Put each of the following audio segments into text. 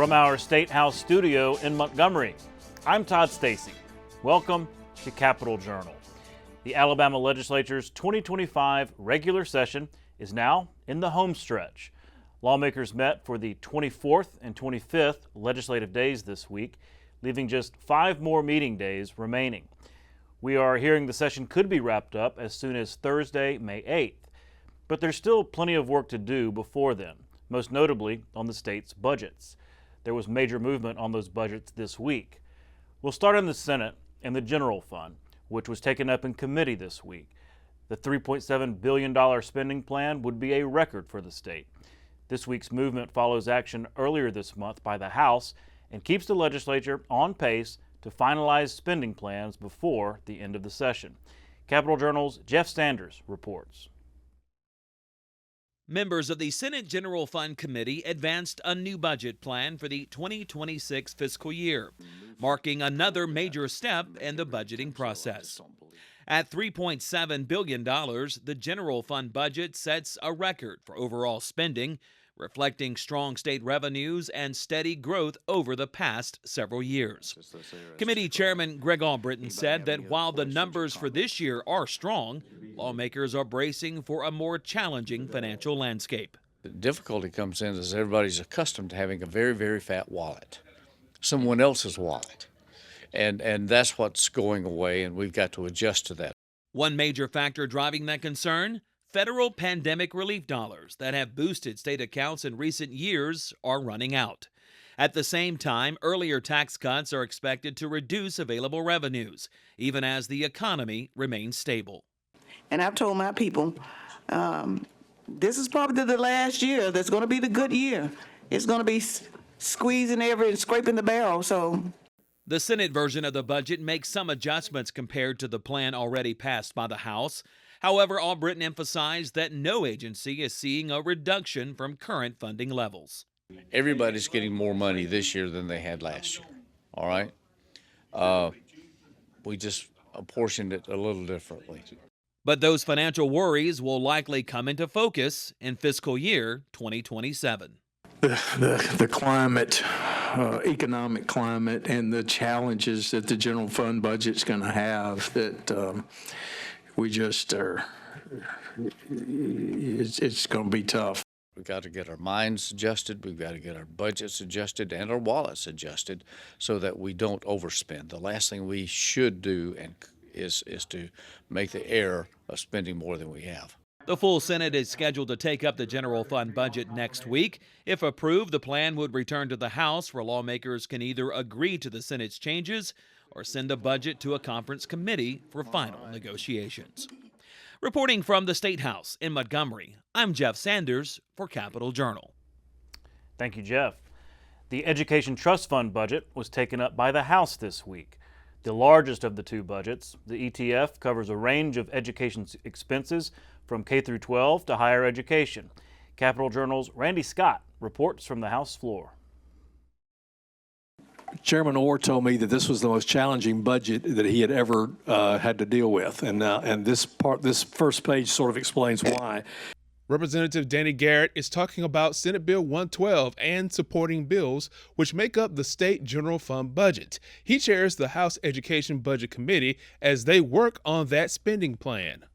From our State House studio in Montgomery, I'm Todd Stacy. Welcome to Capitol Journal. The Alabama Legislature's 2025 regular session is now in the home stretch. Lawmakers met for the 24th and 25th legislative days this week, leaving just 5 more meeting days remaining. We are hearing the session could be wrapped up as soon as Thursday, May 8th. But there's still plenty of work to do before then, most notably on the state's budgets. There was major movement on those budgets this week. We'll start in the Senate and the General Fund, which was taken up in committee this week. The $3.7 billion spending plan would be a record for the state. This week's movement follows action earlier this month by the House and keeps the legislature on pace to finalize spending plans before the end of the session. Capitol Journal's Jeff Sanders reports. Members of the Senate General Fund Committee advanced a new budget plan for the 2026 fiscal year, marking another major step in the budgeting process. At $3.7 billion, the General Fund budget sets a record for overall spending, reflecting strong state revenues and steady growth over the past several years. Committee Chairman Greg Albritton said that while the numbers for this year are strong, lawmakers are bracing for a more challenging financial landscape. The difficulty comes in is everybody's accustomed to having a very, very fat wallet, someone else's wallet. And that's what's going away, and we've got to adjust to that. One major factor driving that concern: federal pandemic relief dollars that have boosted state accounts in recent years are running out. At the same time, earlier tax cuts are expected to reduce available revenues, even as the economy remains stable. And I've told my people, this is probably the last year that's going to be the good year. It's going to be squeezing and scraping the barrel. So the Senate version of the budget makes some adjustments compared to the plan already passed by the House. However, Albritton emphasized that no agency is seeing a reduction from current funding levels. Everybody's getting more money this year than they had last year, all right? We just apportioned it a little differently. But those financial worries will likely come into focus in fiscal year 2027. The climate, economic climate, and the challenges that the general fund budget's going to have, that we just are, it's going to be tough. We've got to get our minds adjusted, we've got to get our budgets adjusted and our wallets adjusted so that we don't overspend. The last thing we should do is to make the error of spending more than we have. The full Senate is scheduled to take up the general fund budget next week. If approved, the plan would return to the House, where lawmakers can either agree to the Senate's changes or send the budget to a conference committee for final negotiations. Reporting from the State House in Montgomery, I'm Jeff Sanders for Capitol Journal. Thank you, Jeff. The Education Trust Fund budget was taken up by the House this week. The largest of the two budgets, the ETF, covers a range of education expenses from K through 12 to higher education. Capitol Journal's Randy Scott reports from the House floor. Chairman Orr told me that this was the most challenging budget that he had ever had to deal with, and this first page sort of explains why. Representative Danny Garrett is talking about Senate Bill 112 and supporting bills which make up the state general fund budget. He chairs the House Education Budget Committee as they work on that spending plan.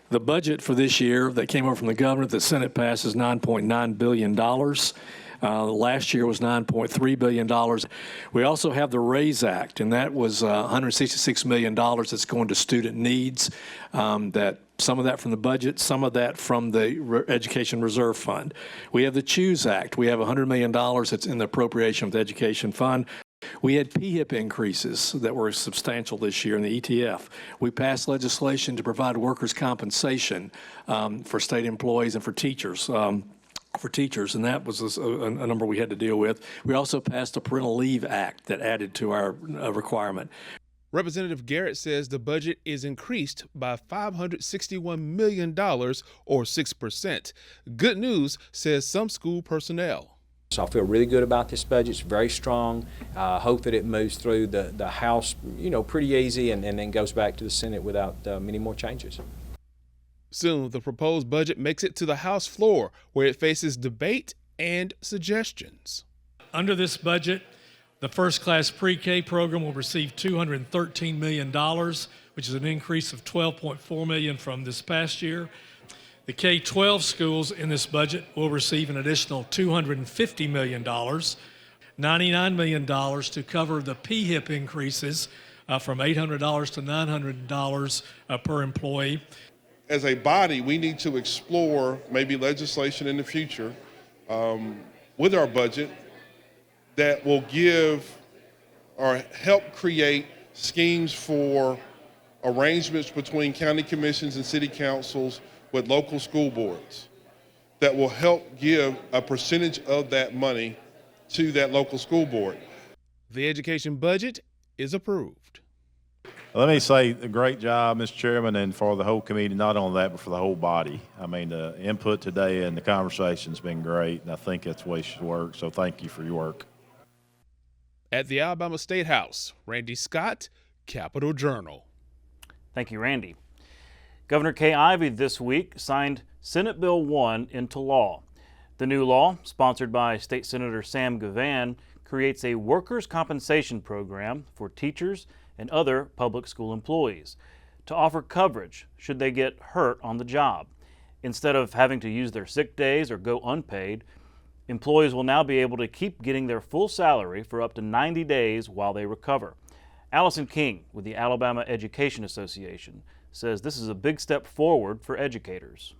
The budget for this year that came over from the governor, the Senate passed, is $9.9 billion. Last year was $9.3 billion. We also have the RAISE Act, and that was $166 million that's going to student needs. That some of that from the budget, some of that from the Education Reserve Fund. We have the CHOOSE Act. We have $100 million that's in the appropriation of the Education Fund. We had PHIP increases that were substantial this year in the ETF. We passed legislation to provide workers' compensation for state employees and for teachers. And that was a number we had to deal with. We also passed a Parental Leave Act that added to our requirement. Representative Garrett says the budget is increased by $561 million, or 6%. Good news, says some school personnel. So I feel really good about this budget. It's very strong. Hope that it moves through the House, pretty easy, and then goes back to the Senate without many more changes. Soon, the proposed budget makes it to the House floor, where it faces debate and suggestions. Under this budget, the first-class pre-K program will receive $213 million, which is an increase of $12.4 million from this past year. The K-12 schools in this budget will receive an additional $250 million, $99 million to cover the PHIP increases from $800 to $900 per employee. As a body, we need to explore maybe legislation in the future with our budget that will give or help create schemes for arrangements between county commissions and city councils with local school boards that will help give a percentage of that money to that local school board. The education budget is approved. Let me say a great job, Mr. Chairman, and for the whole committee, not only that, but for the whole body. I mean, the input today and the conversation's been great, and I think that's the way it should work, so thank you for your work. At the Alabama State House, Randy Scott, Capitol Journal. Thank you, Randy. Governor Kay Ivey this week signed Senate Bill 1 into law. The new law, sponsored by State Senator Sam Gavan, creates a workers' compensation program for teachers and other public school employees to offer coverage should they get hurt on the job. Instead of having to use their sick days or go unpaid, employees will now be able to keep getting their full salary for up to 90 days while they recover. Allison King with the Alabama Education Association says this is a big step forward for educators.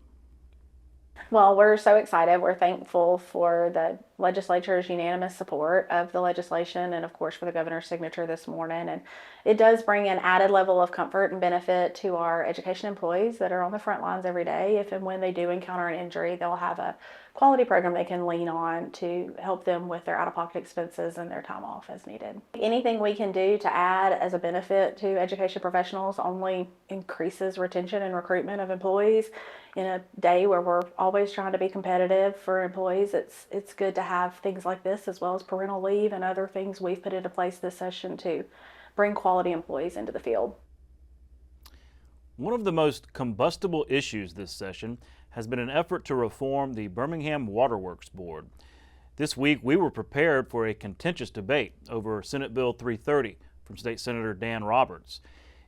Well, we're so excited. We're thankful for the legislature's unanimous support of the legislation and, of course, for the governor's signature this morning. And it does bring an added level of comfort and benefit to our education employees that are on the front lines every day. If and when they do encounter an injury, they'll have a quality program they can lean on to help them with their out-of-pocket expenses and their time off as needed. Anything we can do to add as a benefit to education professionals only increases retention and recruitment of employees. In a day where we're always trying to be competitive for employees, it's good to have things like this, as well as parental leave and other things we've put into place this session to bring quality employees into the field. One of the most combustible issues this session has been an effort to reform the Birmingham Waterworks Board. This week, we were prepared for a contentious debate over Senate Bill 330 from State Senator Dan Roberts.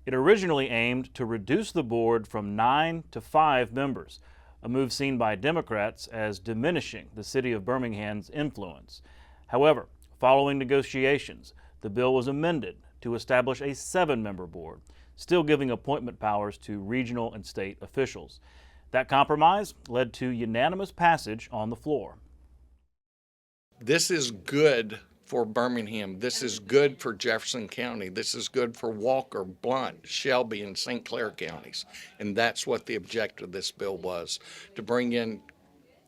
It originally aimed to reduce the board from 9 to 5 members, a move seen by Democrats as diminishing the city of Birmingham's influence. However, following negotiations, the bill was amended to establish a 7-member board, still giving appointment powers to regional and state officials. That compromise led to unanimous passage on the floor. This is good for Birmingham. This is good for Jefferson County. This is good for Walker, Blount, Shelby, and St. Clair counties. And that's what the objective of this bill was, to bring in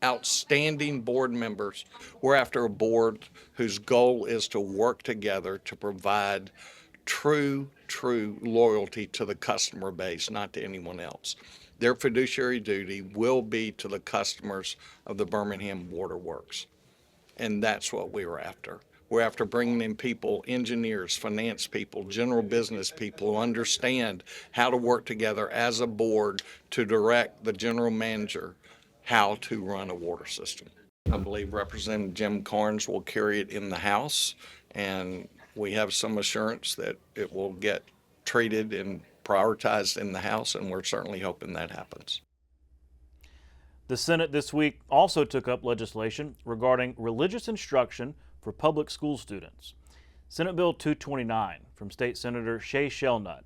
outstanding board members. We're after a board whose goal is to work together to provide true loyalty to the customer base, not to anyone else. Their fiduciary duty will be to the customers of the Birmingham Waterworks. And that's what we were after. We're after bringing in people, engineers, finance people, general business people who understand how to work together as a board to direct the general manager how to run a water system. I believe Representative Jim Carnes will carry it in the House, and we have some assurance that it will get treated and prioritized in the House, and we're certainly hoping that happens. The Senate this week also took up legislation regarding religious instruction for public school students. Senate Bill 229 from State Senator Shay Shelnut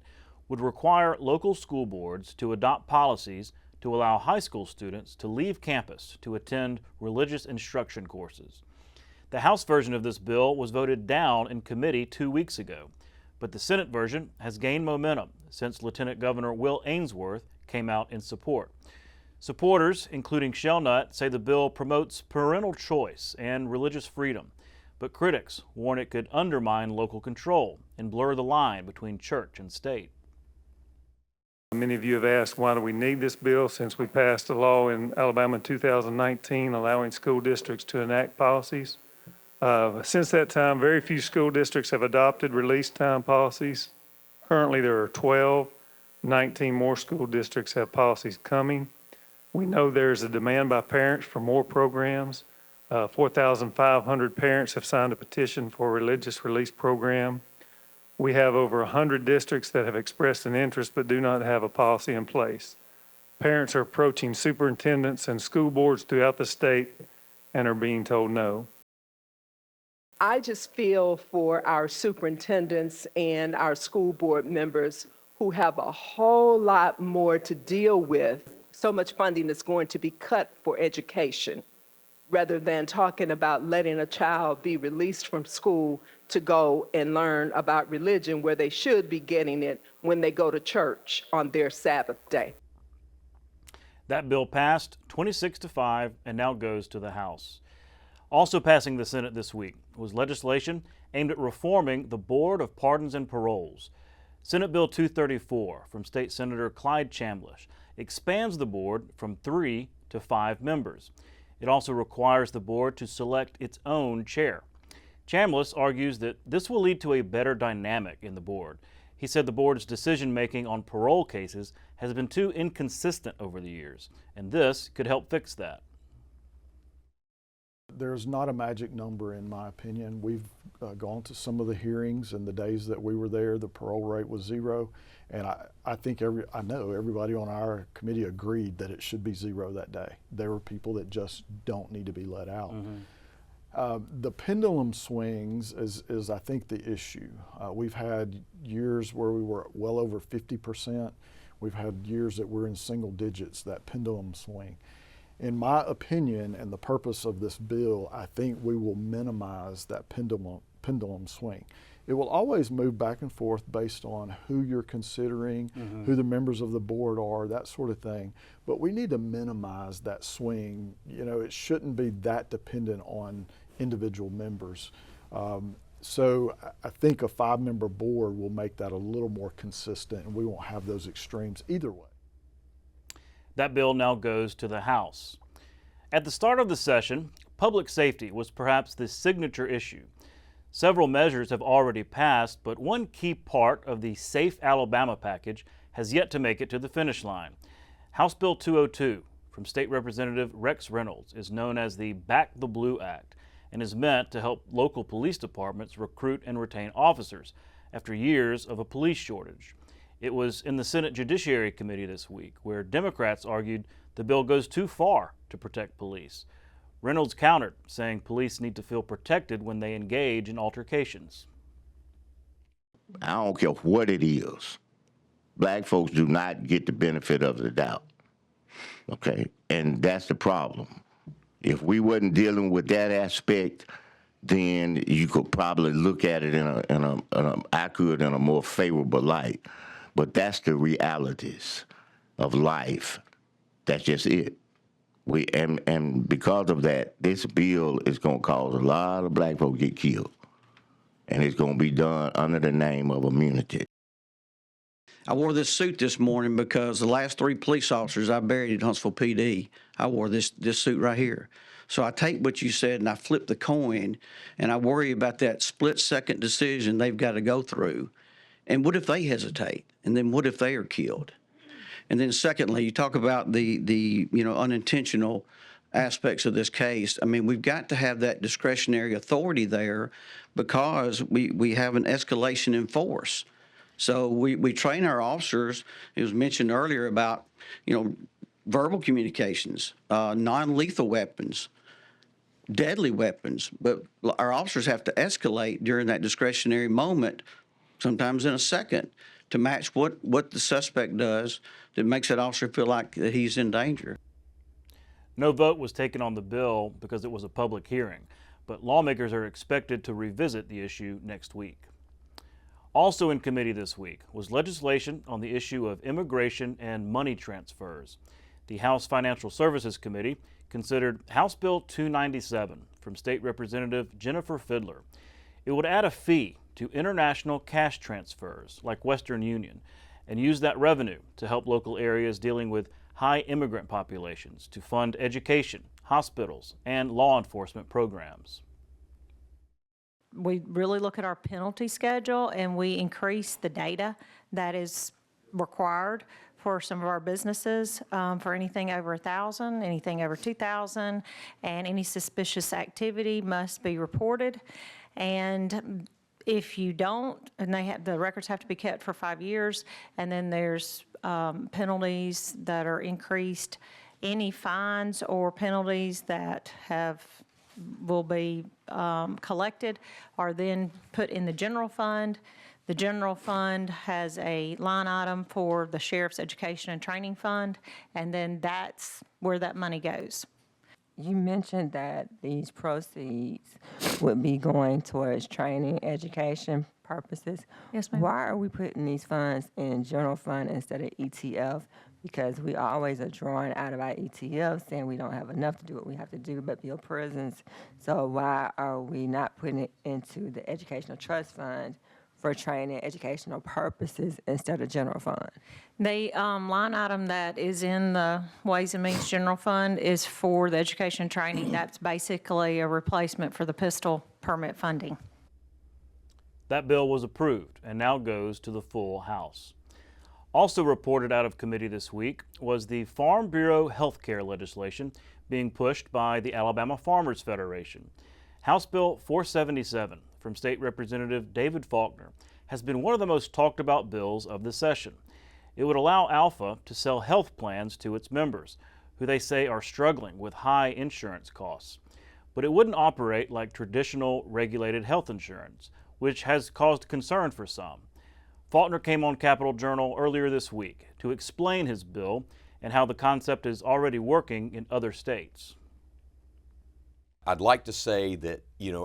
would require local school boards to adopt policies to allow high school students to leave campus to attend religious instruction courses. The House version of this bill was voted down in committee 2 weeks ago, but the Senate version has gained momentum since Lieutenant Governor Will Ainsworth came out in support. Supporters, including Shelnut, say the bill promotes parental choice and religious freedom, but critics warn it could undermine local control and blur the line between church and state. Many of you have asked, why do we need this bill, since we passed a law in Alabama in 2019 allowing school districts to enact policies. Since that time, very few school districts have adopted release time policies. Currently, there are 12. 19 more school districts have policies coming. We know there's a demand by parents for more programs. 4,500 parents have signed a petition for a religious release program. We have over 100 districts that have expressed an interest but do not have a policy in place. Parents are approaching superintendents and school boards throughout the state and are being told no. I just feel for our superintendents and our school board members who have a whole lot more to deal with. So much funding is going to be cut for education, rather than talking about letting a child be released from school to go and learn about religion where they should be getting it when they go to church on their Sabbath day. That bill passed 26-5 and now goes to the House. Also passing the Senate this week was legislation aimed at reforming the Board of Pardons and Paroles. Senate Bill 234 from State Senator Clyde Chambliss expands the board from 3 to 5 members. It also requires the board to select its own chair. Chambliss argues that this will lead to a better dynamic in the board. He said the board's decision-making on parole cases has been too inconsistent over the years, and this could help fix that. There's not a magic number, in my opinion. We've gone to some of the hearings, and the days that we were there, the parole rate was 0. And I think I know everybody on our committee agreed that it should be 0 that day. There were people that just don't need to be let out. The pendulum swings is I think the issue. We've had years where we were well over 50%. We've had years that we're in single digits, that pendulum swing. In my opinion, and the purpose of this bill, I think we will minimize that pendulum swing. It will always move back and forth based on who you're considering, who the members of the board are, that sort of thing. But we need to minimize that swing. You know, it shouldn't be that dependent on individual members. So I think a 5-member board will make that a little more consistent, and we won't have those extremes either way. That bill now goes to the House. At the start of the session, public safety was perhaps the signature issue. Several measures have already passed, but one key part of the Safe Alabama package has yet to make it to the finish line. House Bill 202 from State Representative Rex Reynolds is known as the Back the Blue Act and is meant to help local police departments recruit and retain officers after years of a police shortage. It was in the Senate Judiciary Committee this week where Democrats argued the bill goes too far to protect police. Reynolds countered, saying police need to feel protected when they engage in altercations. I don't care what it is. Black folks do not get the benefit of the doubt. Okay, and that's the problem. If we wasn't dealing with that aspect, then you could probably look at it in a more favorable light. But that's the realities of life. That's just it. And because of that, this bill is going to cause a lot of black folks get killed. And it's going to be done under the name of immunity. I wore this suit this morning because the last 3 police officers I buried at Huntsville PD, I wore this suit right here. So I take what you said and I flip the coin, and I worry about that split-second decision they've got to go through. And what if they hesitate? And then what if they are killed? And then secondly, you talk about the unintentional aspects of this case. I mean, we've got to have that discretionary authority there because we have an escalation in force. So we train our officers. It was mentioned earlier about, verbal communications, non-lethal weapons, deadly weapons. But our officers have to escalate during that discretionary moment, sometimes in a second, to match what the suspect does that makes that officer feel like that he's in danger. No vote was taken on the bill because it was a public hearing, but lawmakers are expected to revisit the issue next week. Also in committee this week was legislation on the issue of immigration and money transfers. The House Financial Services Committee considered House Bill 297 from State Representative Jennifer Fidler. It would add a fee to international cash transfers like Western Union and use that revenue to help local areas dealing with high immigrant populations to fund education, hospitals, and law enforcement programs. We really look at our penalty schedule and we increase the data that is required for some of our businesses, for anything over 1,000, anything over 2,000, and any suspicious activity must be reported. And if you don't, and the records have to be kept for 5 years, and then there's penalties that are increased. Any fines or penalties that will be collected are then put in the general fund. The general fund has a line item for the Sheriff's Education and Training Fund, and then that's where that money goes. You mentioned that these proceeds would be going towards training, education purposes. Yes, ma'am. Why are we putting these funds in general fund instead of ETF? Because we always are drawing out of our ETF, saying we don't have enough to do what we have to do but build prisons. So why are we not putting it into the Educational Trust Fund for training, educational purposes instead of general fund? The line item that is in the Ways and Means General Fund is for the education training. That's basically a replacement for the pistol permit funding. That bill was approved and now goes to the full House. Also reported out of committee this week was the Farm Bureau health care legislation being pushed by the Alabama Farmers Federation. House Bill 477 from State Representative David Faulkner has been one of the most talked about bills of the session. It would allow Alpha to sell health plans to its members, who they say are struggling with high insurance costs. But it wouldn't operate like traditional regulated health insurance, which has caused concern for some. Faulkner came on Capitol Journal earlier this week to explain his bill and how the concept is already working in other states. I'd like to say that,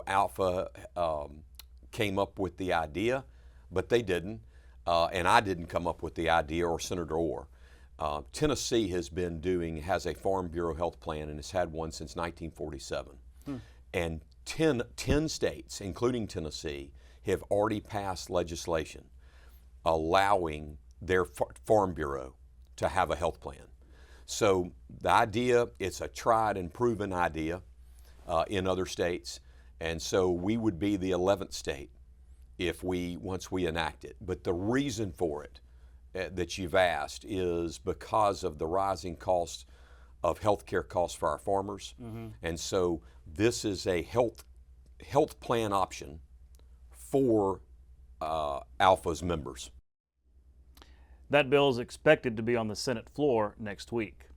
Alpha came up with the idea, but they didn't. And I didn't come up with the idea, or Senator Orr. Tennessee has a Farm Bureau health plan, and has had one since 1947. And 10 states, including Tennessee, have already passed legislation allowing their Farm Bureau to have a health plan. So the idea, it's a tried and proven idea in other states, and so we would be the 11th state once we enact it. But the reason for it that you've asked is because of the rising cost of healthcare costs for our farmers. And so this is a health plan option for Alpha's members. That bill is expected to be on the Senate floor next week.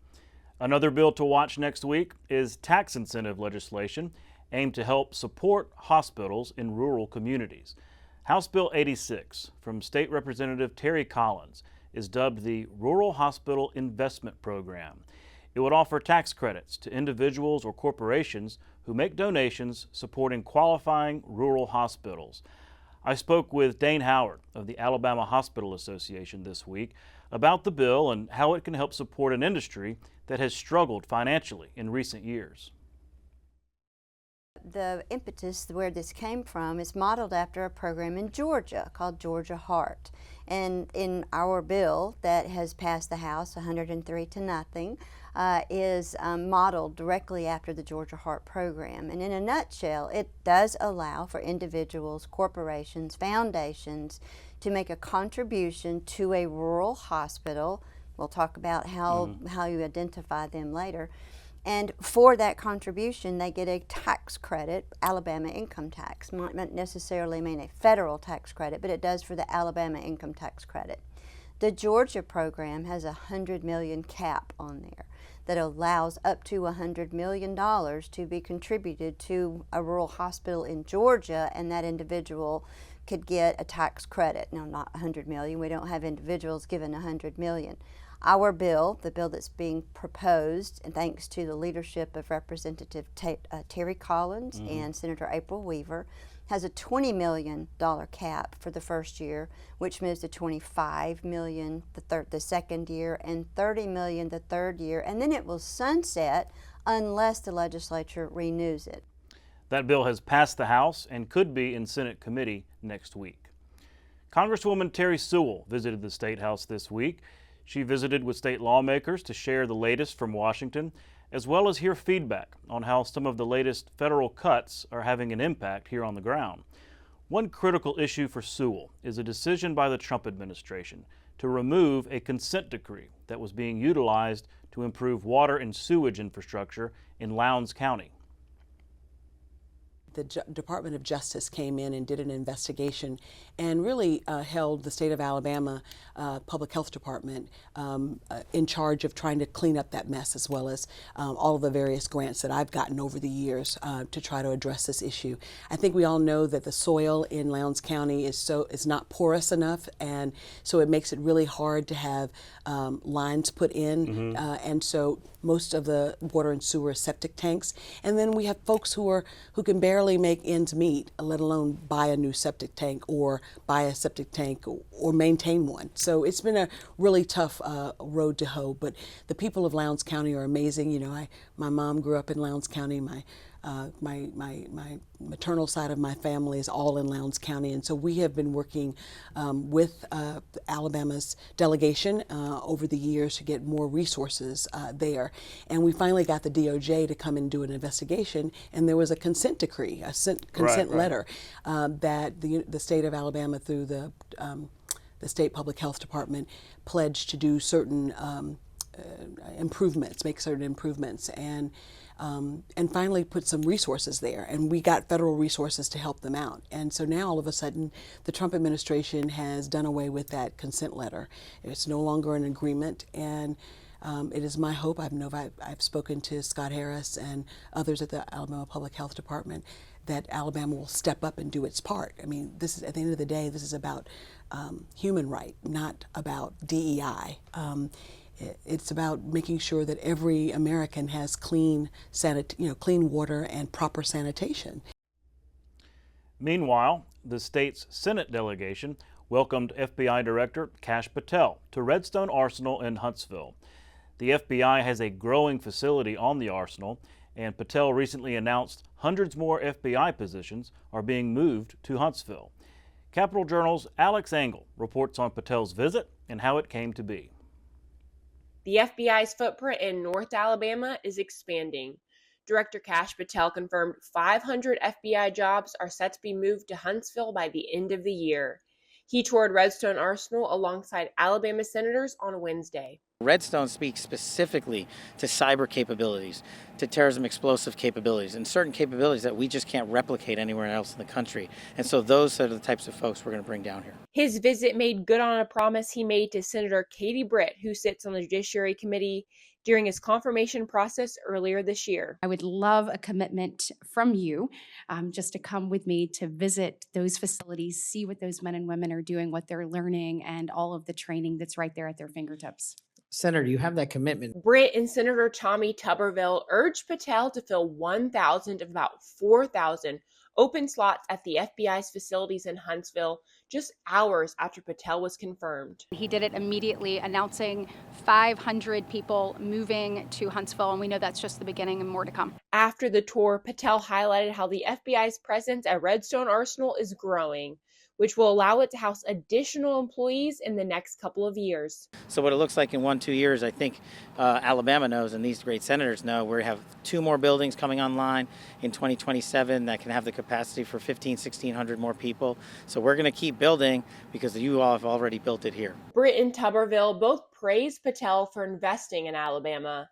Another bill to watch next week is tax incentive legislation aimed to help support hospitals in rural communities. House Bill 86 from State Representative Terry Collins is dubbed the Rural Hospital Investment Program. It would offer tax credits to individuals or corporations who make donations supporting qualifying rural hospitals. I spoke with Dane Howard of the Alabama Hospital Association this week about the bill and how it can help support an industry that has struggled financially in recent years. The impetus where this came from is modeled after a program in Georgia called Georgia Heart. And in our bill that has passed the House 103-0, is modeled directly after the Georgia Heart program. And in a nutshell, it does allow for individuals, corporations, foundations to make a contribution to a rural hospital. We'll talk about how you identify them later. And for that contribution, they get a tax credit, Alabama income tax. Might not necessarily mean a federal tax credit, but it does for the Alabama income tax credit. The Georgia program has a $100 million cap on there that allows up to $100 million to be contributed to a rural hospital in Georgia, and that individual could get a tax credit. Now, not $100 million. We don't have individuals given $100 million. Our bill, the bill that's being proposed, and thanks to the leadership of Representative Terry Collins and Senator April Weaver, has a $20 million cap for the first year, which moves to $25 million the second year, and $30 million the third year, and then it will sunset unless the legislature renews it. That bill has passed the House and could be in Senate committee next week. Congresswoman Terry Sewell visited the State House this week. She visited with state lawmakers to share the latest from Washington, as well as hear feedback on how some of the latest federal cuts are having an impact here on the ground. One critical issue for Sewell is a decision by the Trump administration to remove a consent decree that was being utilized to improve water and sewage infrastructure in Lowndes County. The Department of Justice came in and did an investigation and really held the state of Alabama Public Health Department in charge of trying to clean up that mess, as well as all of the various grants that I've gotten over the years to try to address this issue. I think we all know that the soil in Lowndes County is not porous enough, and so it makes it really hard to have lines put in, and so most of the water and sewer is septic tanks. And then we have folks who can barely make ends meet, let alone buy a new septic tank or buy a septic tank or maintain one. So it's been a really tough road to hoe, but the people of Lowndes County are amazing. You know, my mom grew up in Lowndes County. My maternal side of my family is all in Lowndes County, and so we have been working with Alabama's delegation over the years to get more resources there. And we finally got the DOJ to come and do an investigation, and there was a consent decree, a consent letter that the state of Alabama, through the state public health department, pledged to do certain improvements, make certain improvements, and finally put some resources there. And we got federal resources to help them out. And so now all of a sudden, the Trump administration has done away with that consent letter. It's no longer an agreement. And it is my hope, I've spoken to Scott Harris and others at the Alabama Public Health Department, that Alabama will step up and do its part. I mean, this is, at the end of the day, this is about human right, not about DEI. It's about making sure that every American has clean water and proper sanitation. Meanwhile, the state's Senate delegation welcomed FBI Director Kash Patel to Redstone Arsenal in Huntsville. The FBI has a growing facility on the arsenal, and Patel recently announced hundreds more FBI positions are being moved to Huntsville. Capitol Journal's Alex Engel reports on Patel's visit and how it came to be. The FBI's footprint in North Alabama is expanding. Director Kash Patel confirmed 500 FBI jobs are set to be moved to Huntsville by the end of the year. He toured Redstone Arsenal alongside Alabama senators on Wednesday. Redstone speaks specifically to cyber capabilities, to terrorism explosive capabilities, and certain capabilities that we just can't replicate anywhere else in the country. And so those are the types of folks we're going to bring down here. His visit made good on a promise he made to Senator Katie Britt, who sits on the Judiciary Committee, during his confirmation process earlier this year. I would love a commitment from you just to come with me to visit those facilities, see what those men and women are doing, what they're learning, and all of the training that's right there at their fingertips. Senator, you have that commitment. Britt and Senator Tommy Tuberville urged Patel to fill 1,000 of about 4,000 open slots at the FBI's facilities in Huntsville just hours after Patel was confirmed. He did it immediately, announcing 500 people moving to Huntsville, and we know that's just the beginning and more to come. After the tour, Patel highlighted how the FBI's presence at Redstone Arsenal is growing, which will allow it to house additional employees in the next couple of years. So what it looks like in 1-2 years, I think Alabama knows, and these great senators know, we have 2 more buildings coming online in 2027 that can have the capacity for 1,600 more people. So we're going to keep building because you all have already built it here. Britt and Tuberville both praised Patel for investing in Alabama.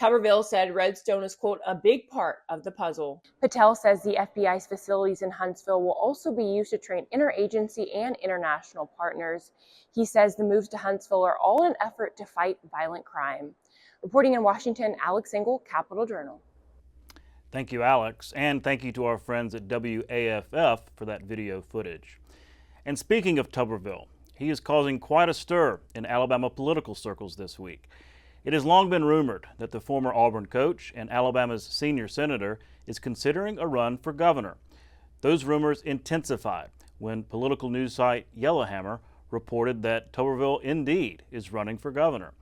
Tuberville said Redstone is, quote, a big part of the puzzle. Patel says the FBI's facilities in Huntsville will also be used to train interagency and international partners. He says the moves to Huntsville are all an effort to fight violent crime. Reporting in Washington, Alex Engel, Capitol Journal. Thank you, Alex, and thank you to our friends at WAFF for that video footage. And speaking of Tuberville, he is causing quite a stir in Alabama political circles this week. It has long been rumored that the former Auburn coach and Alabama's senior senator is considering a run for governor. Those rumors intensified when political news site Yellowhammer reported that Tuberville indeed is running for governor.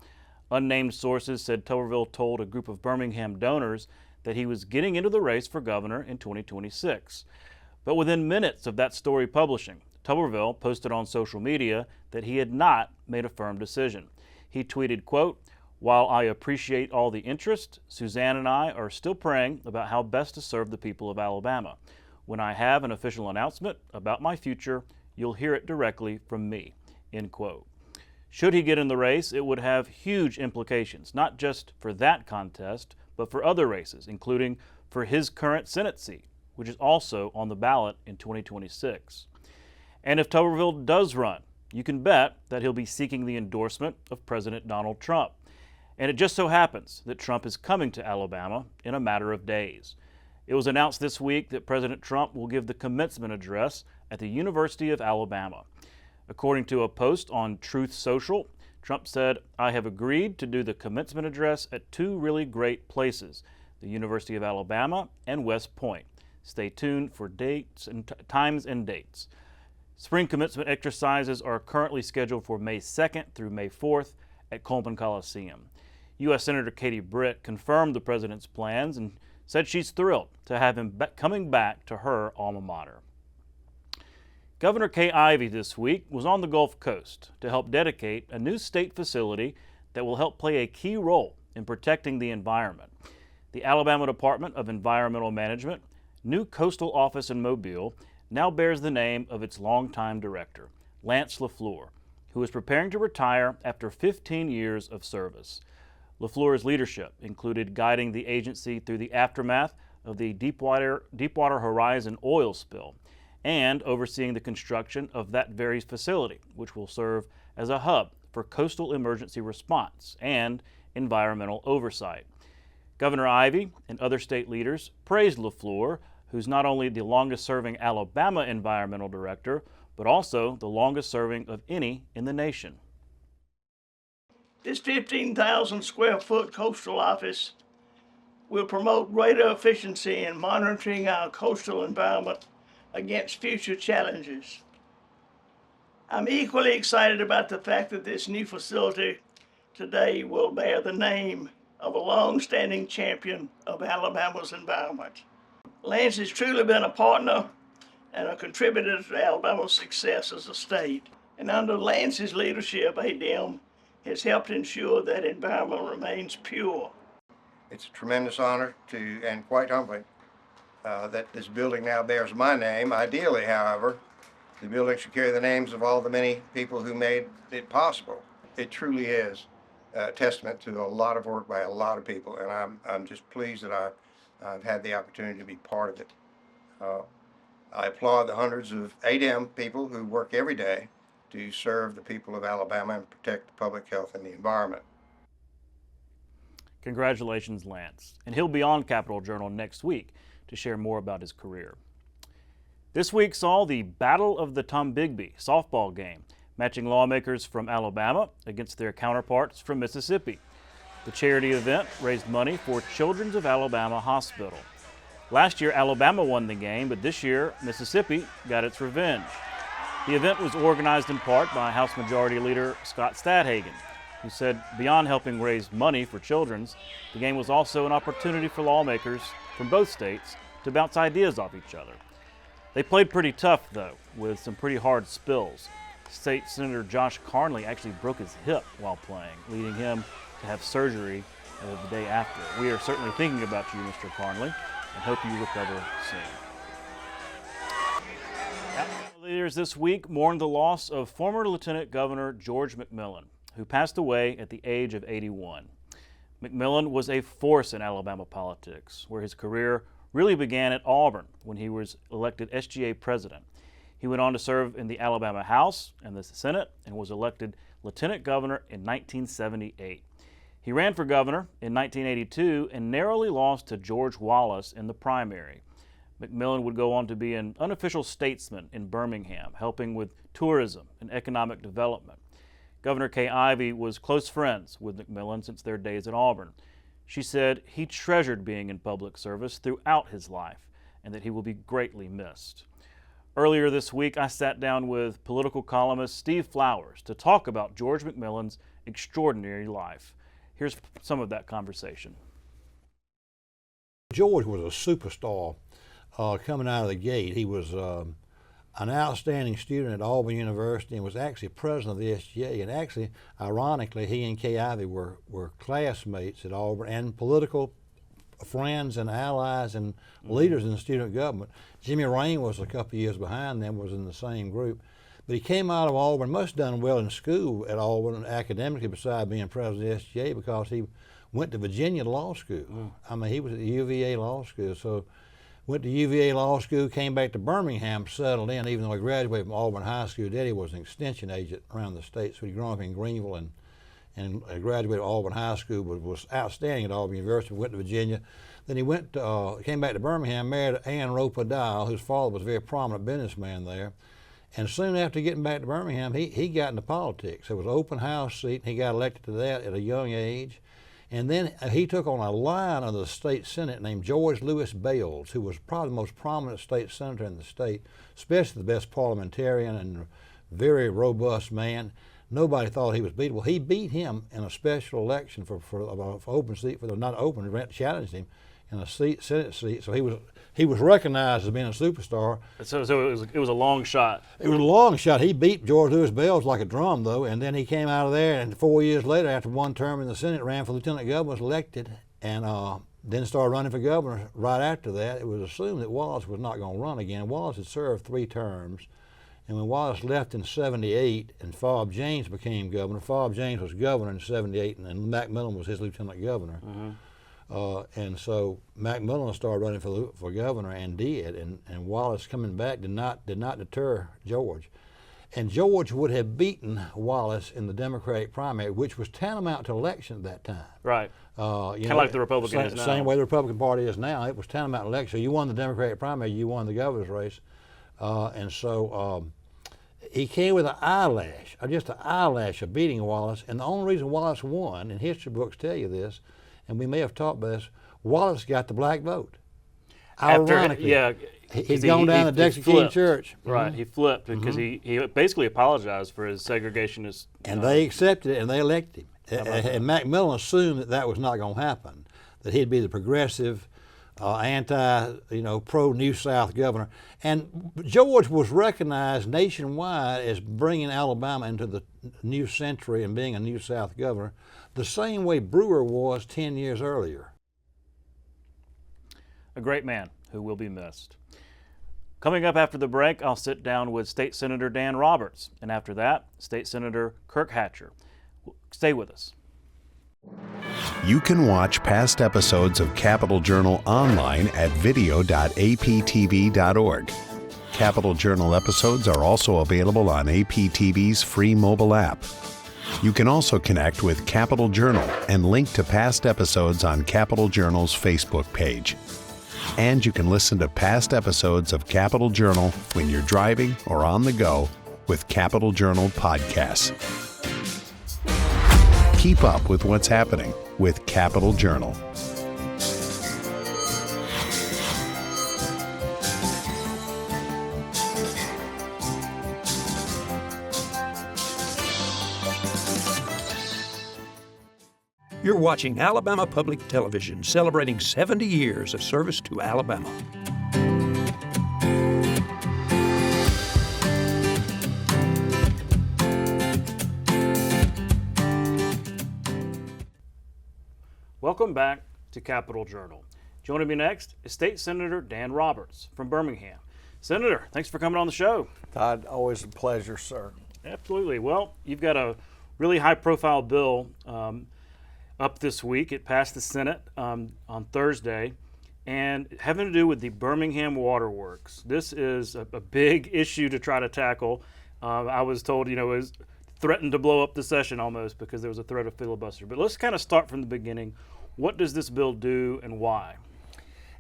Unnamed sources said Tuberville told a group of Birmingham donors that he was getting into the race for governor in 2026. But within minutes of that story publishing, Tuberville posted on social media that he had not made a firm decision. He tweeted, quote, "While I appreciate all the interest, Suzanne and I are still praying about how best to serve the people of Alabama. When I have an official announcement about my future, you'll hear it directly from me," end quote. Should he get in the race, it would have huge implications, not just for that contest, but for other races, including for his current Senate seat, which is also on the ballot in 2026. And if Tuberville does run, you can bet that he'll be seeking the endorsement of President Donald Trump. And it just so happens that Trump is coming to Alabama in a matter of days. It was announced this week that President Trump will give the commencement address at the University of Alabama. According to a post on Truth Social, Trump said, "I have agreed to do the commencement address at two really great places, the University of Alabama and West Point. Stay tuned for dates and times and dates." Spring commencement exercises are currently scheduled for May 2nd through May 4th at Coleman Coliseum. U.S. Senator Katie Britt confirmed the president's plans and said she's thrilled to have him coming back to her alma mater. Governor Kay Ivey this week was on the Gulf Coast to help dedicate a new state facility that will help play a key role in protecting the environment. The Alabama Department of Environmental Management new coastal office in Mobile now bears the name of its longtime director, Lance LaFleur, who is preparing to retire after 15 years of service. LaFleur's leadership included guiding the agency through the aftermath of the Deepwater Horizon oil spill and overseeing the construction of that very facility, which will serve as a hub for coastal emergency response and environmental oversight. Governor Ivey and other state leaders praised LaFleur, who's not only the longest-serving Alabama environmental director, but also the longest-serving of any in the nation. This 15,000 square foot coastal office will promote greater efficiency in monitoring our coastal environment against future challenges. I'm equally excited about the fact that this new facility today will bear the name of a long-standing champion of Alabama's environment. Lance has truly been a partner and a contributor to Alabama's success as a state. And under Lance's leadership, ADM has helped ensure that environment remains pure. It's a tremendous honor and quite humbling, that this building now bears my name. Ideally, however, the building should carry the names of all the many people who made it possible. It truly is a testament to a lot of work by a lot of people, and I'm just pleased that I've had the opportunity to be part of it. I applaud the hundreds of ADM people who work every day to serve the people of Alabama and protect the public health and the environment. Congratulations, Lance. And he'll be on Capitol Journal next week to share more about his career. This week saw the Battle of the Tombigbee softball game, matching lawmakers from Alabama against their counterparts from Mississippi. The charity event raised money for Children's of Alabama Hospital. Last year, Alabama won the game, but this year, Mississippi got its revenge. The event was organized in part by House Majority Leader Scott Stadhagen, who said beyond helping raise money for Children's, the game was also an opportunity for lawmakers from both states to bounce ideas off each other. They played pretty tough, though, with some pretty hard spills. State Senator Josh Carnley actually broke his hip while playing, leading him to have surgery the day after. We are certainly thinking about you, Mr. Carnley, and hope you recover soon. Leaders this week mourned the loss of former Lieutenant Governor George McMillan, who passed away at the age of 81. McMillan was a force in Alabama politics, where his career really began at Auburn when he was elected SGA president. He went on to serve in the Alabama House and the Senate and was elected lieutenant governor in 1978. He ran for governor in 1982 and narrowly lost to George Wallace in the primary. McMillan would go on to be an unofficial statesman in Birmingham, helping with tourism and economic development. Governor Kay Ivey was close friends with McMillan since their days at Auburn. She said he treasured being in public service throughout his life and that he will be greatly missed. Earlier this week, I sat down with political columnist Steve Flowers to talk about George McMillan's extraordinary life. Here's some of that conversation. George was a superstar coming out of the gate. He was an outstanding student at Auburn University and was actually president of the SGA. And actually, ironically, he and Kay Ivey were classmates at Auburn and political friends and allies and leaders in the student government. Jimmy Rain was a couple of years behind them, was in the same group. But he came out of Auburn, must have done well in school at Auburn academically besides being president of the SGA, because he went to Virginia Law School. I mean, he was at the UVA Law School. So went to UVA Law School, came back to Birmingham, settled in, even though he graduated from Auburn High School. Daddy was an extension agent around the state, so he grew up in Greenville and graduated Auburn High School, but was outstanding at Auburn University, went to Virginia. Then he came back to Birmingham, married Ann Roper Dial, whose father was a very prominent businessman there. And soon after getting back to Birmingham, he got into politics. There was an open house seat, and he got elected to that at a young age. And then he took on a line of the state senate named George Lewis Bales, who was probably the most prominent state senator in the state, especially the best parliamentarian and very robust man. Nobody thought he was beatable. He beat him in a special election for open seat, not open, challenged him in a Senate seat. So he was recognized as being a superstar. So it was a long shot. It was a long shot. He beat George Lewis Bales like a drum, though, and then he came out of there, and 4 years later, after one term in the Senate, ran for lieutenant governor, was elected, and then started running for governor right after that. It was assumed that Wallace was not going to run again. Wallace had served 3 terms, and when Wallace left in '78 and Fobb James became governor, Fobb James was governor in '78, and Macmillan was his lieutenant governor. And so Macmillan started running for governor and did, and Wallace coming back did not deter George. And George would have beaten Wallace in the Democratic primary, which was tantamount to election at that time. Right. Kind of like the Republican is now. Same way the Republican Party is now. It was tantamount to election. So you won the Democratic primary, you won the governor's race. And so he came with an eyelash, just an eyelash of beating Wallace. And the only reason Wallace won, and history books tell you this, and we may have talked about this, Wallace got the black vote. Ironically, he'd gone down to Dexter King Church. Right, he flipped because he basically apologized for his segregationist. And they accepted it, and they elected him. And Macmillan assumed that was not going to happen, that he'd be the progressive, pro-New South governor. And George was recognized nationwide as bringing Alabama into the new century and being a New South governor, the same way Brewer was 10 years earlier. A great man who will be missed. Coming up after the break, I'll sit down with State Senator Dan Roberts, and after that, State Senator Kirk Hatcher. Stay with us. You can watch past episodes of Capital Journal online at video.aptv.org. Capital Journal episodes are also available on APTV's free mobile app. You can also connect with Capital Journal and link to past episodes on Capital Journal's Facebook page. And you can listen to past episodes of Capital Journal when you're driving or on the go with Capital Journal podcasts. Keep up with what's happening with Capital Journal. You're watching Alabama Public Television, celebrating 70 years of service to Alabama. Welcome back to Capital Journal. Joining me next is State Senator Dan Roberts from Birmingham. Senator, thanks for coming on the show. Todd, always a pleasure, sir. Absolutely. Well, you've got a really high-profile bill up this week. It passed the Senate on Thursday, and having to do with the Birmingham Waterworks. This is a big issue to try to tackle. I was told, it was threatened to blow up the session almost because there was a threat of filibuster. But let's kind of start from the beginning. What does this bill do and why?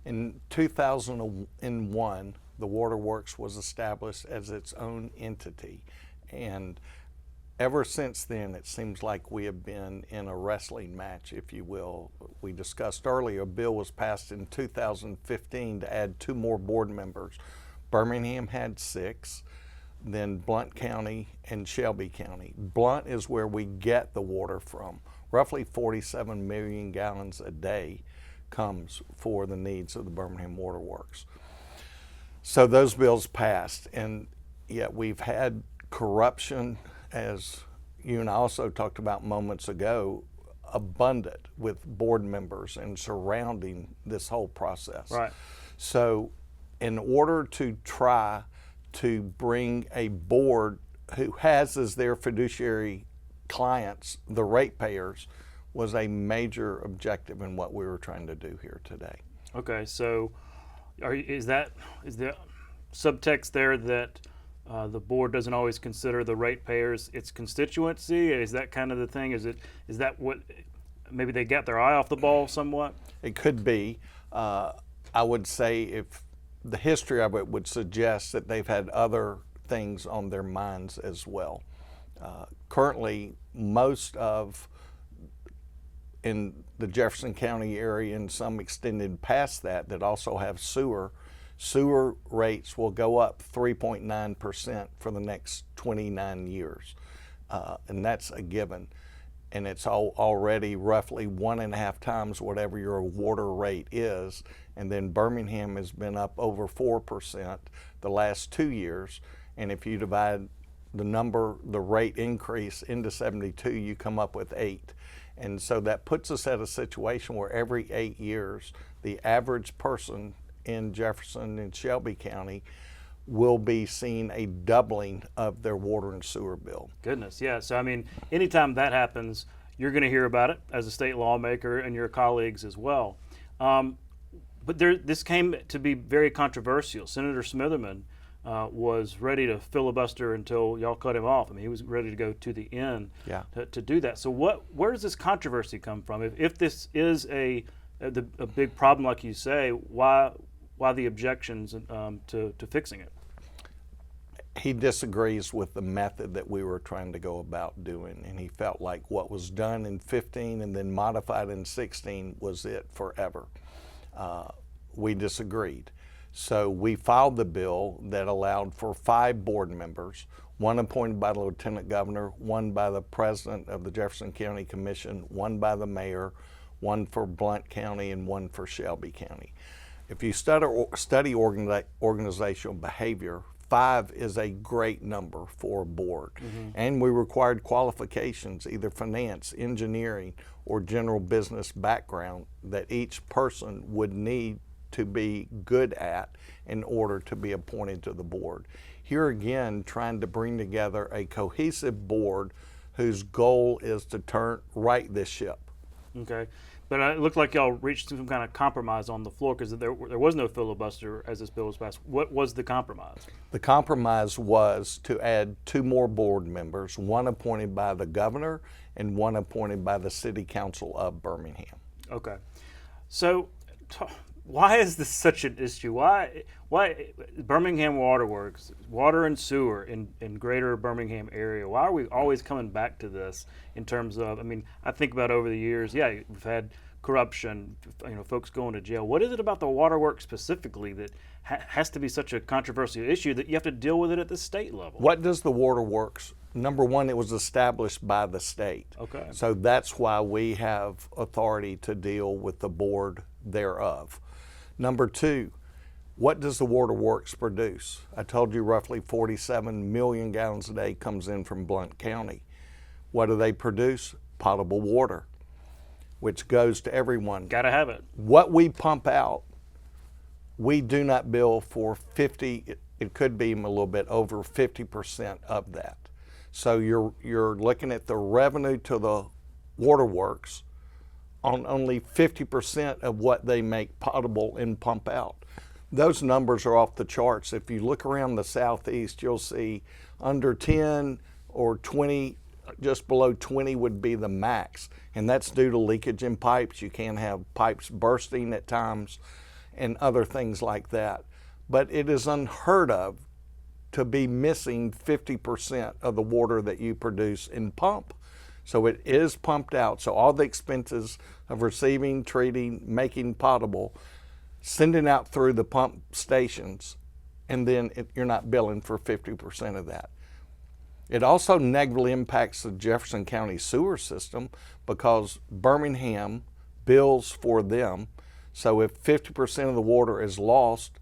In 2001, the Waterworks was established as its own entity, and ever since then, it seems like we have been in a wrestling match, if you will. We discussed earlier, a bill was passed in 2015 to add 2 more board members. Birmingham had 6, then Blount County and Shelby County. Blount is where we get the water from. Roughly 47 million gallons a day comes for the needs of the Birmingham Waterworks. So those bills passed, and yet we've had corruption, as you and I also talked about moments ago, abundant with board members and surrounding this whole process. Right. So in order to try to bring a board who has as their fiduciary clients the ratepayers was a major objective in what we were trying to do here today. Okay, so is there subtext there that the board doesn't always consider the ratepayers its constituency? Is that kind of the thing? Is that what maybe they got their eye off the ball somewhat? It could be. I would say if the history of it would suggest that they've had other things on their minds as well. Currently, most of in the Jefferson County area and some extended past that also have sewer rates will go up 3.9% for the next 29 years. And that's a given. And it's already roughly 1.5 times whatever your water rate is. And then Birmingham has been up over 4% the last 2 years. And if you divide the rate increase into 72, you come up with 8. And so that puts us at a situation where every 8 years, the average person in Jefferson and Shelby County will be seeing a doubling of their water and sewer bill. Goodness, yeah. So, I mean, anytime that happens, you're going to hear about it as a state lawmaker and your colleagues as well. But this came to be very controversial. Senator Smitherman was ready to filibuster until y'all cut him off. I mean, he was ready to go to the end to do that. So where does this controversy come from? If this is a big problem, like you say, why the objections to fixing it? He disagrees with the method that we were trying to go about doing, and he felt like what was done in 15 and then modified in 16 was it forever. We disagreed. So we filed the bill that allowed for 5 board members, one appointed by the Lieutenant Governor, one by the President of the Jefferson County Commission, one by the Mayor, one for Blount County, and one for Shelby County. If you study organizational behavior, 5 is a great number for a board. Mm-hmm. And we required qualifications, either finance, engineering, or general business background that each person would need to be good at in order to be appointed to the board. Here again, trying to bring together a cohesive board whose goal is to right this ship. Okay. But it looked like y'all reached some kind of compromise on the floor because there was no filibuster as this bill was passed. What was the compromise? The compromise was to add 2 more board members, one appointed by the governor and one appointed by the city council of Birmingham. Okay. So why is this such an issue? Why Birmingham Water Works, water and sewer in greater Birmingham area, why are we always coming back to this in terms of, I mean, I think about over the years, we've had corruption, folks going to jail. What is it about the water works specifically that has to be such a controversial issue that you have to deal with it at the state level? What does the water works? Number one, it was established by the state. Okay. So that's why we have authority to deal with the board thereof. Number 2, what does the water works produce? I told you roughly 47 million gallons a day comes in from Blount County. What do they produce? Potable water, which goes to everyone. Gotta have it. What we pump out, we do not bill for 50, it could be a little bit over 50% of that. So you're looking at the revenue to the waterworks on only 50% of what they make potable and pump out. Those numbers are off the charts. If you look around the southeast, you'll see under 10 or 20, just below 20 would be the max. And that's due to leakage in pipes. You can have pipes bursting at times and other things like that. But it is unheard of to be missing 50% of the water that you produce in pump. So it is pumped out. So all the expenses of receiving, treating, making potable, sending out through the pump stations, and then you're not billing for 50% of that. It also negatively impacts the Jefferson County sewer system because Birmingham bills for them. So if 50% of the water is lost,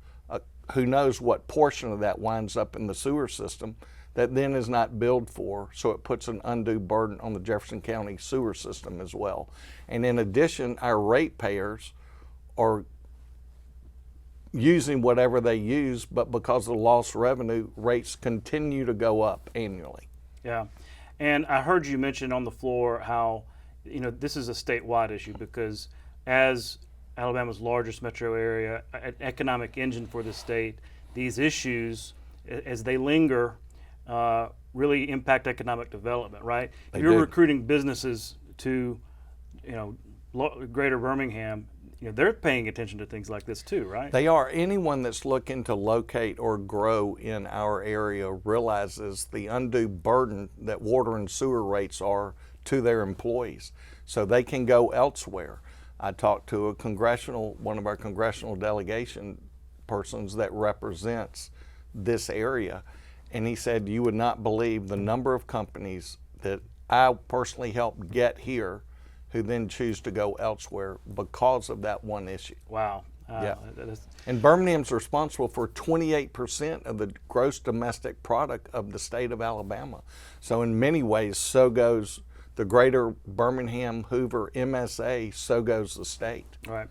who knows what portion of that winds up in the sewer system that then is not billed for, so it puts an undue burden on the Jefferson County sewer system as well. And in addition, our ratepayers are using whatever they use, but because of the lost revenue, rates continue to go up annually. Yeah, and I heard you mention on the floor how, this is a statewide issue because as Alabama's largest metro area, an economic engine for the state, these issues, as they linger, really impact economic development, right? If you're recruiting businesses to, greater Birmingham, they're paying attention to things like this too, right? They are. Anyone that's looking to locate or grow in our area realizes the undue burden that water and sewer rates are to their employees, so they can go elsewhere. I talked to one of our congressional delegation persons that represents this area, and he said, you would not believe the number of companies that I personally helped get here who then choose to go elsewhere because of that one issue. Wow. Yeah. And Birmingham's responsible for 28% of the gross domestic product of the state of Alabama. So in many ways, so goes the greater Birmingham Hoover MSA, so goes the state. All right.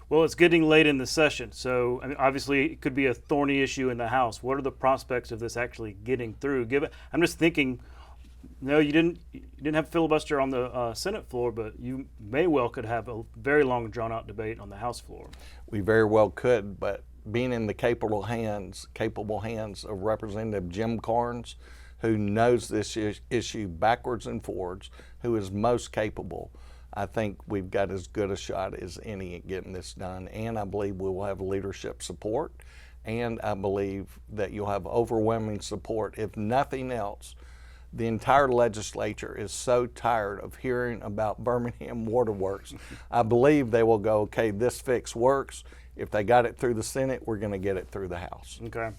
Well, it's getting late in the session, so obviously it could be a thorny issue in the House. What are the prospects of this actually getting through? I'm just thinking, no, you didn't have filibuster on the Senate floor, but you may well could have a very long, drawn-out debate on the House floor. We very well could, but being in the capable hands of Representative Jim Carnes, who knows this issue backwards and forwards, who is most capable, I think we've got as good a shot as any at getting this done. And I believe we will have leadership support, and I believe that you'll have overwhelming support. If nothing else, the entire legislature is so tired of hearing about Birmingham Waterworks. I believe they will go, okay, this fix works. If they got it through the Senate, we're going to get it through the House. Okay.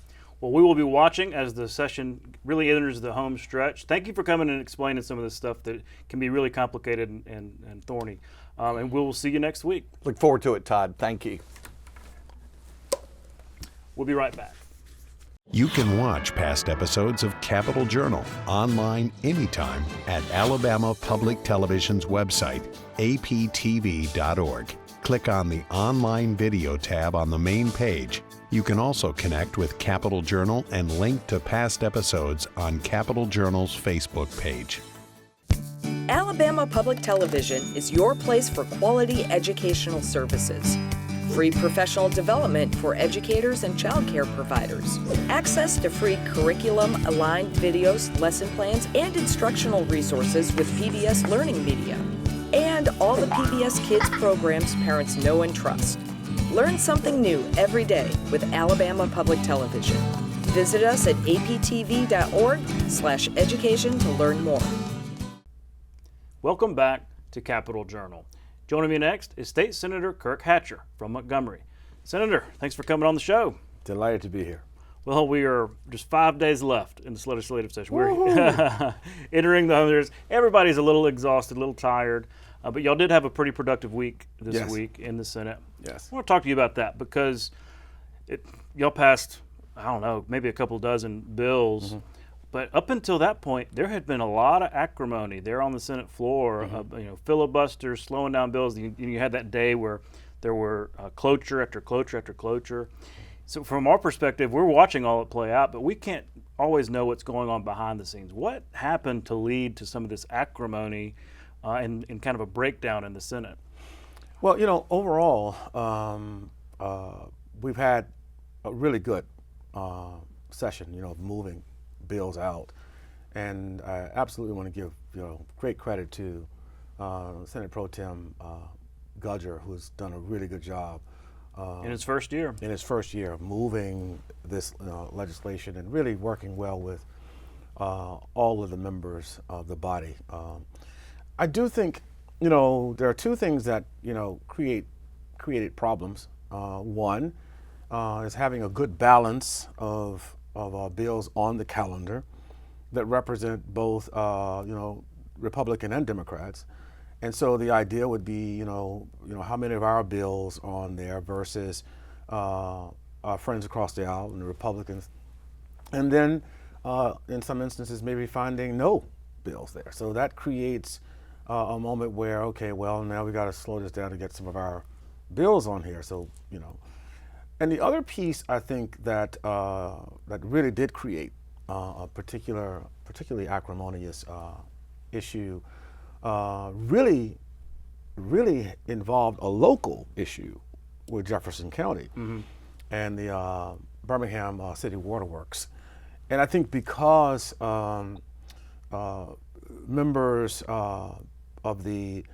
Well, we will be watching as the session really enters the home stretch. Thank you for coming and explaining some of this stuff that can be really complicated and thorny. And we will see you next week. Look forward to it, Todd. Thank you. We'll be right back. You can watch past episodes of Capitol Journal online anytime at Alabama Public Television's website, aptv.org. Click on the Online Video tab on the main page. You can also connect with Capitol Journal and link to past episodes on Capitol Journal's Facebook page. Alabama Public Television is your place for quality educational services. Free professional development for educators and child care providers. Access to free curriculum-aligned videos, lesson plans, and instructional resources with PBS Learning Media. And all the PBS Kids programs parents know and trust. Learn something new every day with Alabama Public Television. Visit us at aptv.org/education to learn more. Welcome back to Capitol Journal. Joining me next is State Senator Kirk Hatcher from Montgomery. Senator, thanks for coming on the show. Delighted to be here. Well, we are just 5 days left in this legislative session. We're entering the home. Everybody's a little exhausted, a little tired, but y'all did have a pretty productive week this week in the Senate. Yes. I want to talk to you about that because y'all passed, I don't know, maybe a couple dozen bills. Mm-hmm. But up until that point, there had been a lot of acrimony there on the Senate floor, filibusters, slowing down bills. You had that day where there were cloture after cloture after cloture. So from our perspective, we're watching all it play out, but we can't always know what's going on behind the scenes. What happened to lead to some of this acrimony and kind of a breakdown in the Senate? Well, overall, we've had a really good session, of moving bills out, and I absolutely want to give great credit to Senate Pro Tem Gudger, who's done a really good job in his first year. In his first year, moving this legislation and really working well with all of the members of the body. I do think there are two things that created problems. One is having a good balance of bills on the calendar that represent both, Republican and Democrats. And so the idea would be, how many of our bills are on there versus our friends across the aisle and the Republicans. And then in some instances, maybe finding no bills there. So that creates a moment where, okay, well, now we got to slow this down to get some of our bills on here. So, And the other piece I think that that really did create a particularly acrimonious issue really involved a local issue with Jefferson County and the Birmingham City Waterworks. And I think because members of the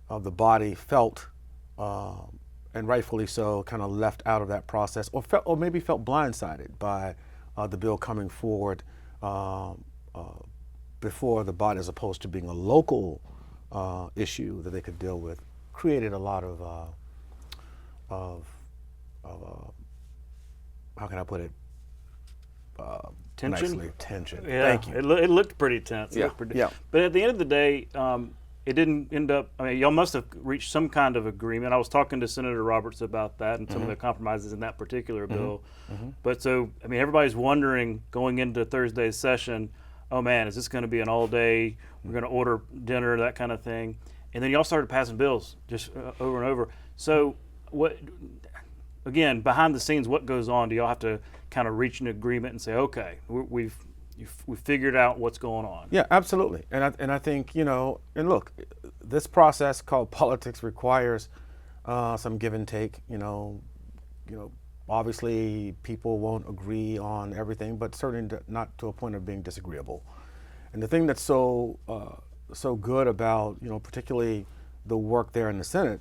body felt, and rightfully so, kind of left out of that process, or maybe felt blindsided by the bill coming forward before the body, as opposed to being a local issue that they could deal with, created a lot of how can I put it? Tension? Nicely, tension. Yeah, Thank you. It looked pretty tense. Yeah, yeah. But at the end of the day, it didn't end up, I mean, y'all must have reached some kind of agreement. I was talking to Senator Roberts about that and some of the compromises in that particular bill. But so, I mean, everybody's wondering going into Thursday's session, oh man, is this going to be an all day, we're going to order dinner, that kind of thing. And then y'all started passing bills just over and over. So what, again, behind the scenes, what goes on? Do y'all have to kind of reach an agreement and say, okay, we've figured out what's going on? Yeah, absolutely. And I think, and look, this process called politics requires some give and take. Obviously people won't agree on everything, but certainly not to a point of being disagreeable. And the thing that's so good about, particularly the work there in the Senate,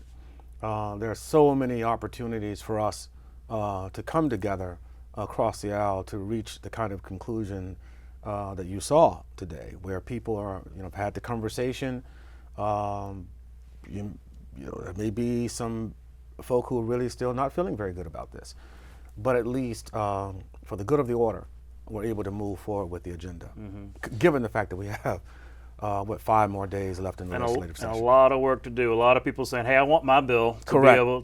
there are so many opportunities for us to come together across the aisle to reach the kind of conclusion that you saw today, where people are, have had the conversation. There may be some folk who are really still not feeling very good about this, but at least for the good of the order, we're able to move forward with the agenda, given the fact that we have 5 more days left in the legislative session. And a lot of work to do. A lot of people saying, hey, I want my bill to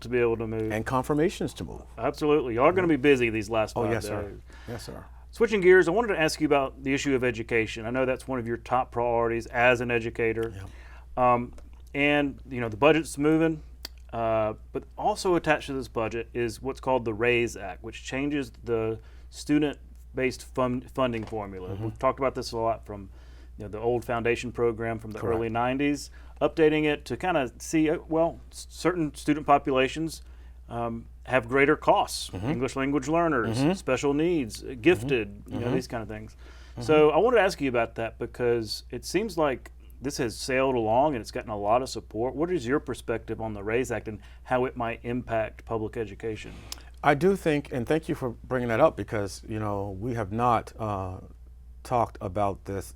be able to move. And confirmations to move. Absolutely. Y'all are going to be busy these last 5 days. Sir. Yes, sir. Switching gears, I wanted to ask you about the issue of education. I know that's one of your top priorities as an educator. Yep. And, the budget's moving, but also attached to this budget is what's called the RAISE Act, which changes the student-based funding formula. We've talked about this a lot from the old foundation program from the early 90s, updating it to kind of see, certain student populations have greater costs, English language learners, special needs, gifted, these kind of things. So I wanted to ask you about that because it seems like this has sailed along and it's gotten a lot of support. What is your perspective on the RAISE Act and how it might impact public education? I do think, and thank you for bringing that up, because, we have not talked about this,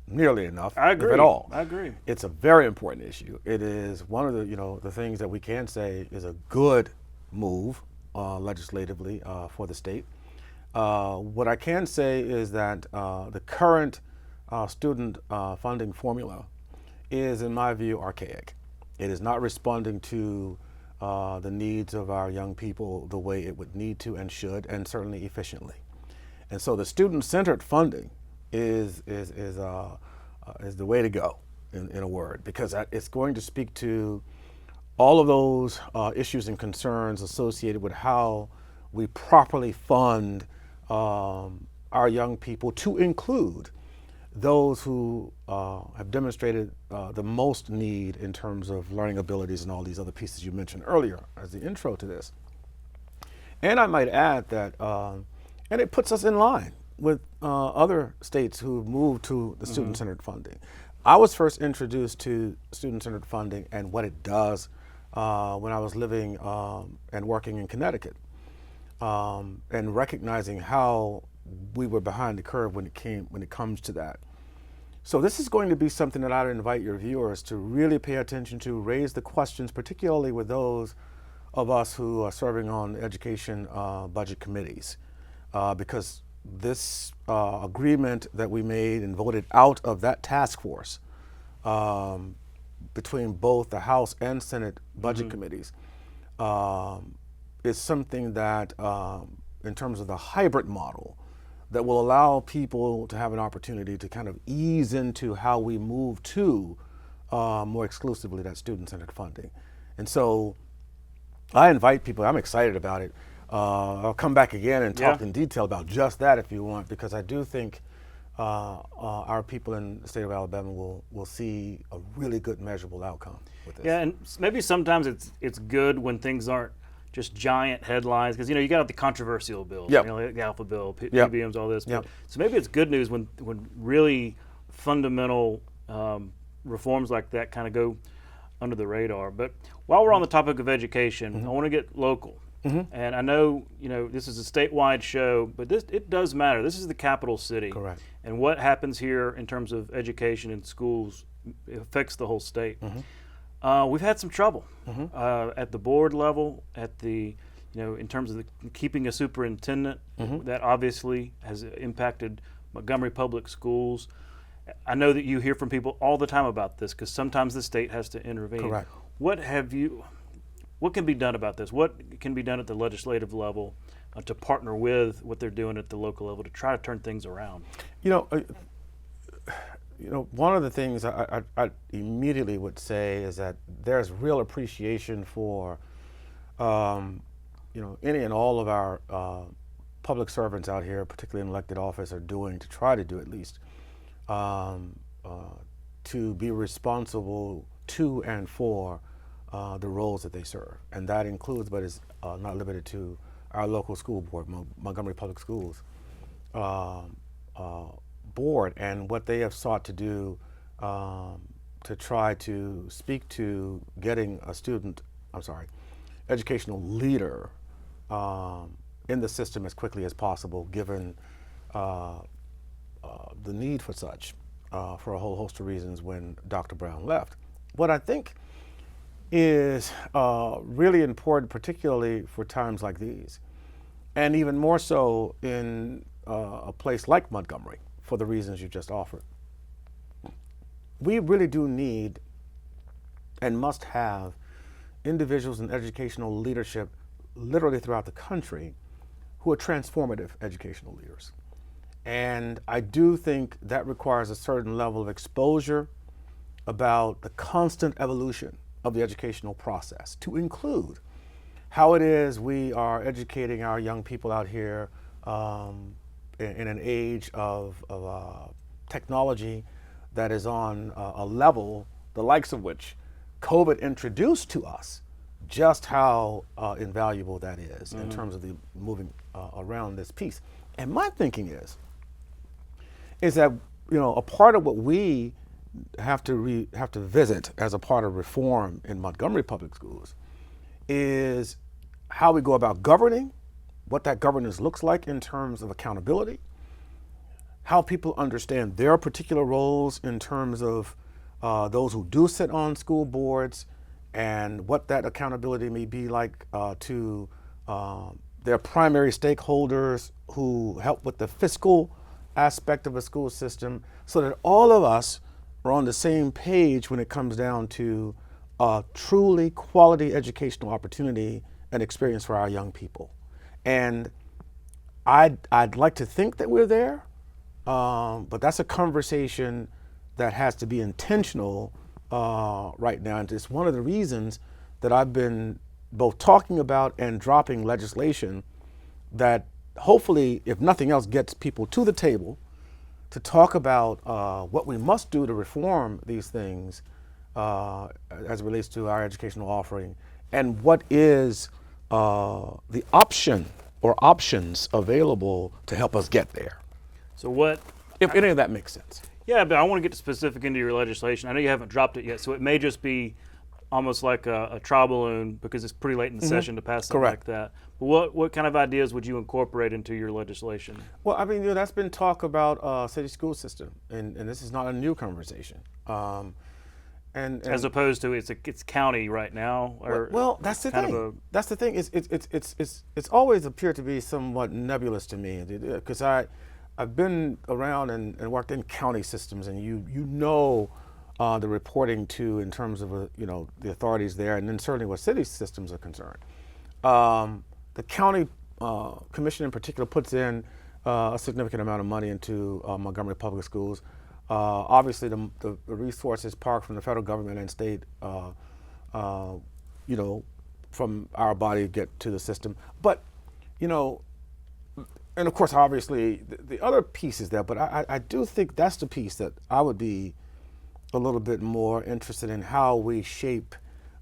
nearly enough, I agree. if at all. I agree. It's a very important issue. It is one of the, the things that we can say is a good move legislatively for the state. What I can say is that the current student funding formula is, in my view, archaic. It is not responding to the needs of our young people the way it would need to and should, and certainly efficiently. And so the student-centered funding is the way to go, in a word, because it's going to speak to all of those issues and concerns associated with how we properly fund our young people, to include those who have demonstrated the most need in terms of learning abilities and all these other pieces you mentioned earlier as the intro to this. And I might add that, and it puts us in line with other states who've moved to the student-centered funding. I was first introduced to student-centered funding and what it does when I was living and working in Connecticut, and recognizing how we were behind the curve when it comes to that. So this is going to be something that I'd invite your viewers to really pay attention to, raise the questions, particularly with those of us who are serving on education budget committees, because this agreement that we made and voted out of that task force between both the House and Senate budget committees is something that, in terms of the hybrid model, that will allow people to have an opportunity to kind of ease into how we move to more exclusively that student-centered funding. And so I invite people, I'm excited about it. I'll come back again and talk in detail about just that if you want, because I do think our people in the state of Alabama will see a really good measurable outcome with this. Yeah, and maybe sometimes it's good when things aren't just giant headlines, because you got the controversial bills, like the Alpha Bill, PBMs, all this. But, so maybe it's good news when really fundamental reforms like that kind of go under the radar. But while we're on the topic of education, I want to get local. And I know, this is a statewide show, but it does matter. This is the capital city. Correct. And what happens here in terms of education in schools affects the whole state. We've had some trouble at the board level, at the, in terms of keeping a superintendent. That obviously has impacted Montgomery Public Schools. I know that you hear from people all the time about this, because sometimes the state has to intervene. Correct. What can be done about this? What can be done at the legislative level to partner with what they're doing at the local level to try to turn things around? One of the things I immediately would say is that there's real appreciation for, any and all of our public servants out here, particularly in elected office, are doing to try to do at least to be responsible to and for the roles that they serve. And that includes, but is not limited to, our local school board, Montgomery Public Schools board, and what they have sought to do to try to speak to getting educational leader in the system as quickly as possible, given the need for such for a whole host of reasons when Dr. Brown left. What I think is really important, particularly for times like these, and even more so in a place like Montgomery, for the reasons you just offered. We really do need and must have individuals in educational leadership literally throughout the country who are transformative educational leaders. And I do think that requires a certain level of exposure about the constant evolution of the educational process, to include how it is we are educating our young people out here in an age of technology that is on a level the likes of which COVID introduced to us, just how invaluable that is in terms of the moving around this piece. And my thinking is that a part of what we have to visit as a part of reform in Montgomery Public Schools is how we go about governing, what that governance looks like in terms of accountability, how people understand their particular roles in terms of those who do sit on school boards, and what that accountability may be like to their primary stakeholders who help with the fiscal aspect of a school system, so that all of us are on the same page when it comes down to truly quality educational opportunity and experience for our young people. And I'd like to think that we're there, but that's a conversation that has to be intentional right now. And it's one of the reasons that I've been both talking about and dropping legislation that hopefully, if nothing else, gets people to the table to talk about what we must do to reform these things as it relates to our educational offering, and what is the option or options available to help us get there. So what, if any of that makes sense. Yeah, but I want to get specific into your legislation. I know you haven't dropped it yet, so it may just be almost like a trial balloon, because it's pretty late in the session to pass something like that. But what kind of ideas would you incorporate into your legislation? Well, I mean, that's been talk about city school system, and this is not a new conversation. And as opposed to it's county right now, or well, that's the thing. That's the thing. It's always appeared to be somewhat nebulous to me, because I've been around and worked in county systems, and you know the reporting to in terms of the authorities there, and then certainly what city systems are concerned. The county commission in particular puts in a significant amount of money into Montgomery Public Schools. Obviously, the resources parked from the federal government and state, from our body get to the system. But you know, and of course, obviously, the other piece is there, but I do think that's the piece that I would be a little bit more interested in, how we shape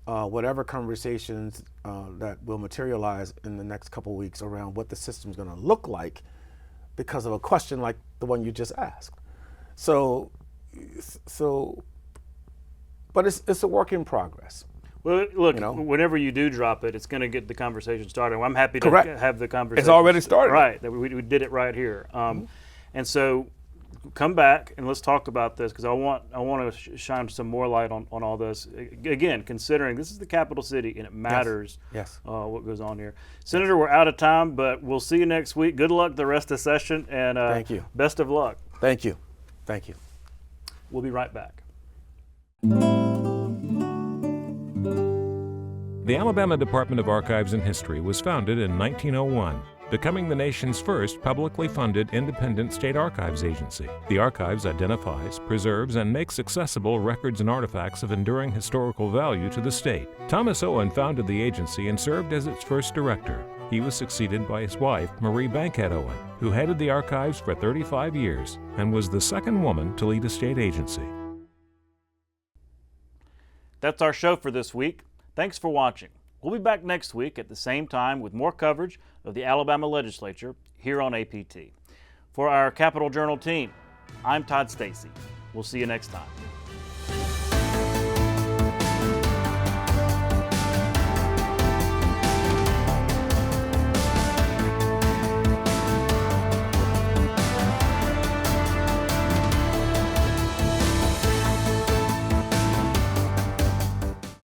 whatever conversations that will materialize in the next couple of weeks around what the system's going to look like because of a question like the one you just asked. So, but it's a work in progress. Well, look, You know? whenever you do drop it, it's going to get the conversation started. Well, I'm happy to Correct. have the conversation. It's already started. Right, that we did it right here. And so come back and let's talk about this, because I want to shine some more light on all this. Again, considering this is the capital city and it matters Yes. what goes on here. Senator, we're out of time, but we'll see you next week. Good luck the rest of the session, and Thank you. Best of luck. Thank you. Thank you. We'll be right back. The Alabama Department of Archives and History was founded in 1901, becoming the nation's first publicly funded independent state archives agency. The archives identifies, preserves, and makes accessible records and artifacts of enduring historical value to the state. Thomas Owen founded the agency and served as its first director. He was succeeded by his wife, Marie Bankhead Owen, who headed the archives for 35 years and was the second woman to lead a state agency. That's our show for this week. Thanks for watching. We'll be back next week at the same time with more coverage of the Alabama Legislature here on APT. For our Capitol Journal team, I'm Todd Stacy. We'll see you next time.